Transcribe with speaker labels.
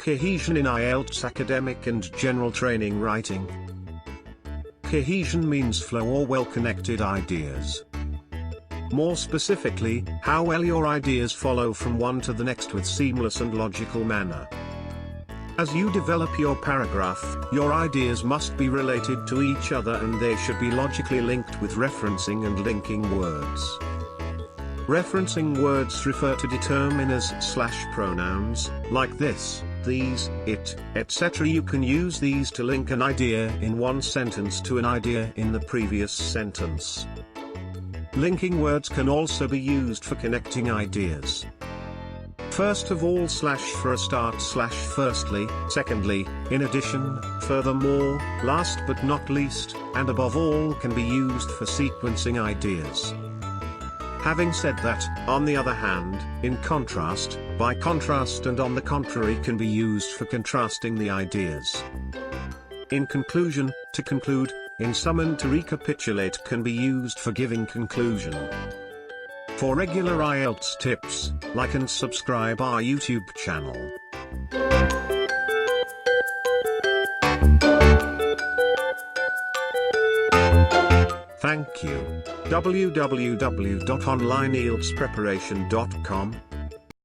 Speaker 1: Cohesion in IELTS academic and general training writing. Cohesion means flow or well-connected ideas. More specifically, how well your ideas follow from one to the next with seamless and logical manner. As you develop your paragraph, your ideas must be related to each other and they should be logically linked with referencing and linking words. Referencing words refer to determiners / pronouns, like this, these, it, etc. You can use these to link an idea in one sentence to an idea in the previous sentence. Linking words can also be used for connecting ideas. First of all, for a start, firstly, secondly, in addition, furthermore, last but not least, and above all can be used for sequencing ideas. Having said that, on the other hand, in contrast, by contrast and on the contrary can be used for contrasting the ideas. In conclusion, to conclude, in sum and to recapitulate can be used for giving conclusion. For regular IELTS tips, like and subscribe our YouTube channel. Thank you. www.onlineieltspreparation.com